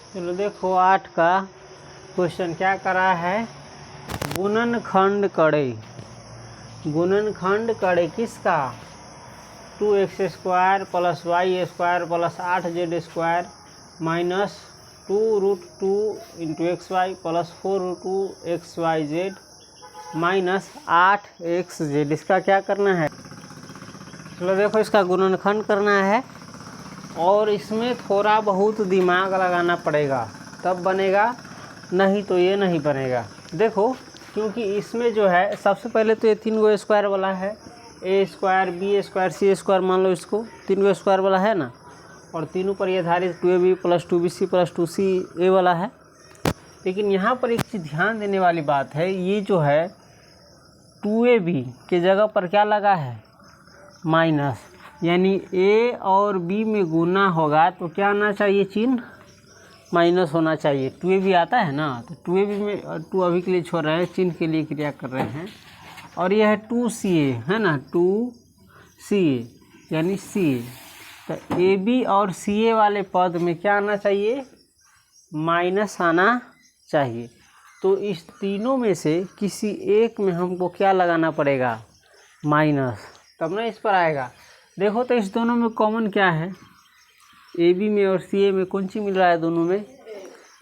चलो देखो 8 का क्वेश्चन क्या करा है। गुणनखंड करे। गुणनखंड करे किसका? 2x² plus y² plus 8z² minus 2√2 × xy plus 4√2xyz minus 8xz। इसका क्या करना है? चलो देखो इसका गुणनखंड करना है और इसमें थोड़ा बहुत दिमाग लगाना पड़ेगा तब बनेगा, नहीं तो ये नहीं बनेगा। देखो क्योंकि इसमें जो है सबसे पहले तो ये 3 गो स्क्वायर वाला है, a² b² c² मान लो, इसको 3 गो स्क्वायर वाला है ना, और तीनों पर ये आधारित 2ab plus 2bc plus 2ca वाला है। लेकिन यहाँ पर एक चीज़ ध्यान देने वाली बात है, ये जो है 2ab के जगह पर क्या लगा है? माइनस, यानी a और b में गुना होगा तो क्या आना चाहिए? चिन्ह माइनस होना चाहिए। 2ab आता है ना, तो 2ab में 2 अभी के लिए छोड़ रहे हैं, चिन्ह के लिए क्रिया कर रहे हैं। और यह है 2ca है ना, 2ca यानी ca, तो ab और ca वाले पद में क्या आना चाहिए? माइनस आना चाहिए। तो इस तीनों में से किसी एक में हमको क्या लगाना पड़ेगा? माइनस, तब ना इस पर आएगा। देखो तो इस दोनों में कॉमन क्या है? ए बी में और सी ए में कौन सी मिल रहा है? दोनों में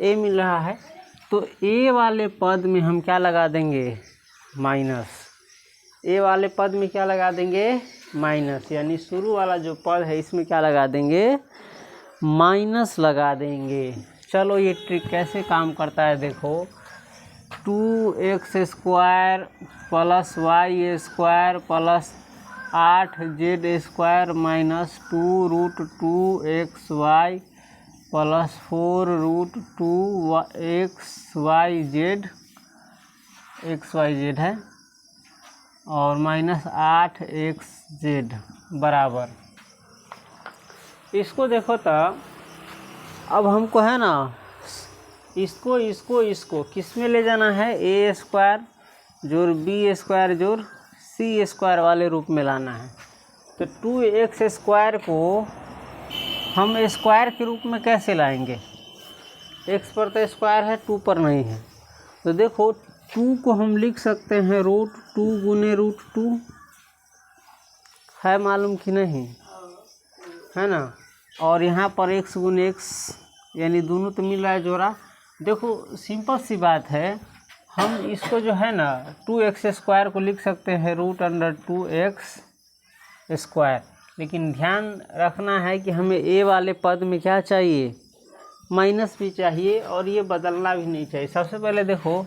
ए मिल रहा है। तो ए वाले पद में हम क्या लगा देंगे? माइनस। ए वाले पद में क्या लगा देंगे? माइनस, यानी शुरू वाला जो पद है इसमें क्या लगा देंगे? माइनस लगा देंगे। चलो ये ट्रिक कैसे काम करता है देखो। 2x² plus y² plus 8z² minus 2√2xy plus 4√2xyz है और माइनस 8xz बराबर। इसको देखो तो अब हमको है ना इसको किस में ले जाना है? a² जोड़ b² जोड़ c² वाले रूप में लाना है। तो 2x² को हम स्क्वायर के रूप में कैसे लाएंगे? x पर तो स्क्वायर है, 2 पर नहीं है। तो देखो 2 को हम लिख सकते हैं √2 गुने √2, है मालूम कि नहीं? है ना। और यहाँ पर x गुने x, यानी दोनों तो मिल रहा है जोड़ा। देखो सिंपल सी बात है, हम इसको जो है ना 2x² को लिख सकते हैं √2x²। लेकिन ध्यान रखना है कि हमें a वाले पद में क्या चाहिए? माइनस भी चाहिए और ये बदलना भी नहीं चाहिए। सबसे पहले देखो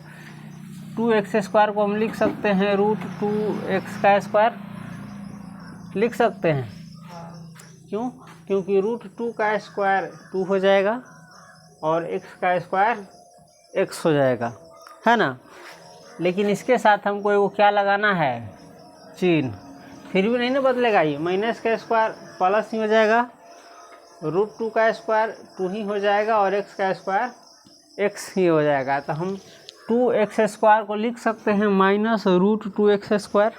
2x² को हम लिख सकते हैं √2x² लिख सकते हैं। क्यों? क्योंकि √2 का स्क्वायर 2 हो जाएगा और x² x हो जाएगा, है ना। लेकिन इसके साथ हमको एगो क्या लगाना है? चिन्ह। फिर भी नहीं ना बदलेगा, ये माइनस का स्क्वायर प्लस ही हो जाएगा, √2 का स्क्वायर 2 ही हो जाएगा और x² x ही हो जाएगा। तो हम 2x² को लिख सकते हैं माइनस √2x²।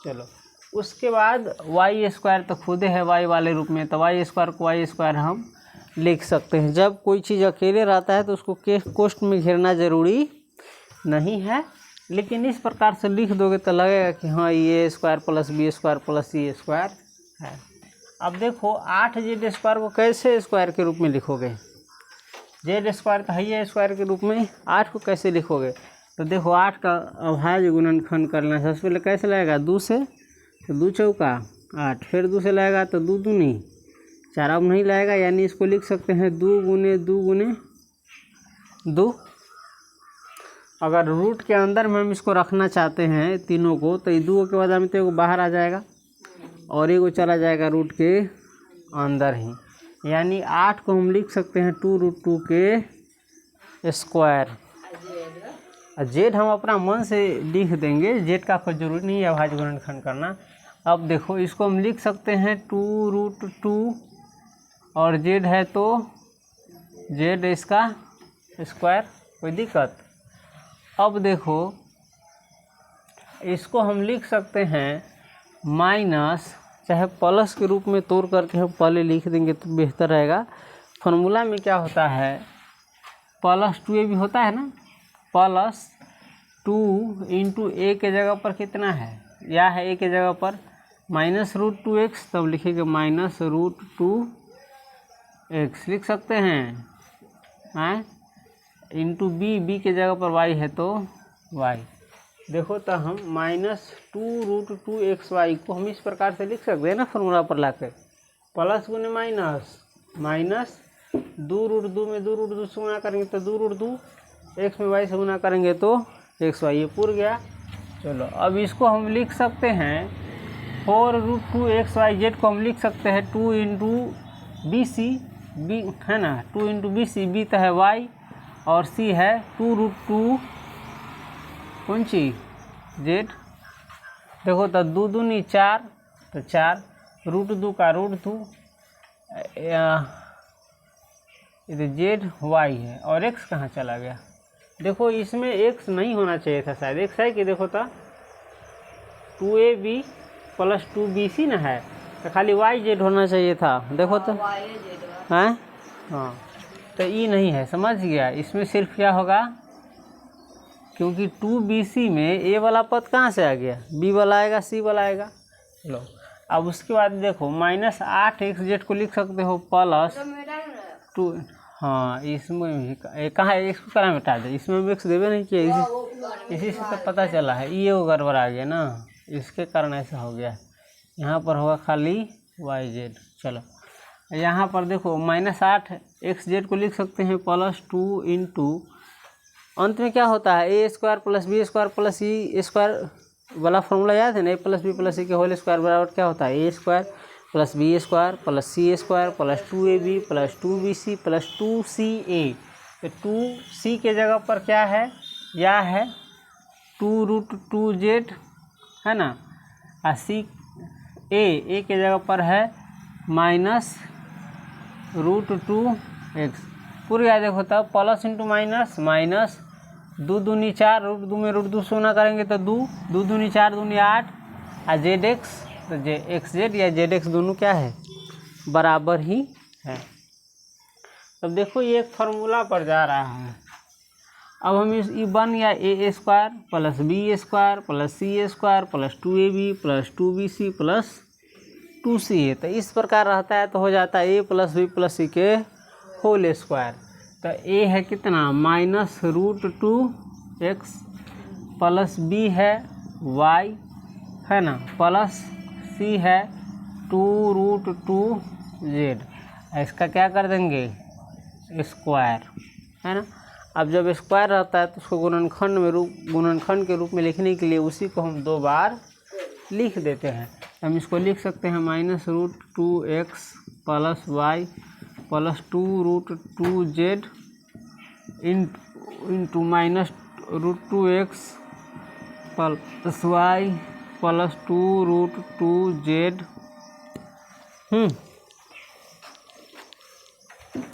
चलो उसके बाद y² तो खुद है y वाले रूप में, तो y² को y² हम लिख सकते हैं। जब कोई चीज़ अकेले रहता है तो उसको कोष्ठ में घेरना ज़रूरी नहीं है, लेकिन इस प्रकार से लिख दोगे तो लगेगा कि हाँ ये a² plus b² plus c² है। अब देखो 8z² को कैसे स्क्वायर के रूप में लिखोगे? z² तो है ही स्क्वायर के रूप में, 8 को कैसे लिखोगे? तो देखो 8 का अभाज्य गुणनखंड करना है। सबसे पहले कैसे लगेगा? 2 से, तो 2 चौका 8, फिर 2 से लगेगा तो 2 दूनी 4, अब नहीं लगेगा, यानी इसको लिख सकते हैं 2 गुने 2 गुने 2। अगर रूट के अंदर में हम इसको रखना चाहते हैं तीनों को, तो ये 2 के बाद में तो एगो बाहर आ जाएगा और एगो चला जाएगा रूट के अंदर ही, यानी 8 को हम लिख सकते हैं 2√2 के स्क्वायर। जेड हम अपना मन से लिख देंगे, जेड का कोई जरूरी नहीं है अभाज्य गुणनखंड करना। अब देखो इसको हम लिख सकते हैं 2√2 और जेड है तो जेड इसका स्क्वायर, कोई दिक्कत? अब देखो इसको हम लिख सकते हैं माइनस, चाहे प्लस के रूप में तोड़ करके हम पहले लिख देंगे तो बेहतर रहेगा। फॉर्मूला में क्या होता है प्लस 2a भी होता है ना, प्लस 2 इंटू ए के जगह पर कितना है, या है ए के जगह पर -√2x, तब लिखेंगे -√2x लिख सकते हैं, इंटू बी के जगह पर y है तो y। देखो तो हम -2√2xy को हम इस प्रकार से लिख सकते हैं ना, फॉर्मूला पर लाकर, प्लस गुने माइनस, माइनस 2√2 में 2√2 से गुना करेंगे तो 2√2, x में y से गुना करेंगे तो xy, ये पूर गया। चलो अब इसको हम लिख सकते हैं 4√2xyz को हम लिख सकते हैं 2 इंटू बी सी, बी है ना, 2 इंटू बी सी, बी तो है y और सी है 2√2 कौन सी जेड। देखो तो 2 दूनी 4, तो 4 √2 का √2, इधर जेड वाई है और एक्स कहाँ चला गया। देखो इसमें एक्स नहीं होना चाहिए था शायद, एक्स है कि देखो तो 2ab + 2bc ना है, तो खाली वाई जेड होना चाहिए था। देखो तो हैं, हाँ तो ई नहीं है, समझ गया। इसमें सिर्फ क्या होगा, क्योंकि 2bc में ए वाला पद कहाँ से आ गया, बी वाला आएगा, सी वाला आएगा। लो अब उसके बाद देखो -8xz को लिख सकते हो प्लस 2, हाँ इसमें कहाँ है, इसको कहाँ मिटा दे, इसमें भी एक्स देवे नहीं किया, इसी से तो पता चला है, ये वो गड़बड़ आ गया ना, इसके कारण ऐसा हो गया। यहाँ पर होगा खाली yz। चलो यहाँ पर देखो -8xz को लिख सकते हैं +2 इंटू, अंत में क्या होता है a² + b² + c² वाला फॉर्मूला याद है ना, a + b + c के होल स्क्वायर बराबर क्या होता है, a² + b² + c² + 2ab + 2bc + 2ca। तो 2c के जगह पर क्या है, या है 2√2z है ना, और सी ए के जगह पर है -√2x पूरा। देखो तब प्लस इंटू माइनस, माइनस 2 दूनी 4, √2 में √2 सोना करेंगे तो 2 दूनी 4 दूनी 8, और zx, तो xz या zx दोनों क्या है, बराबर ही है। तब देखो ये एक फार्मूला पर जा रहा है। अब हम इस बन या a² + b² + c² + 2ab + 2bc + 2ca, तो इस प्रकार रहता है तो हो जाता है a + b + c के होल स्क्वायर। तो a है कितना -√2x + b है y है ना, प्लस c है 2√2z, इसका क्या कर देंगे स्क्वायर है ना। अब जब स्क्वायर रहता है तो उसको गुणनखंड के रूप में लिखने के लिए उसी को हम 2 बार लिख देते हैं। हम इसको लिख सकते हैं -√2x + y + 2√2z into -√2x + y + 2√2z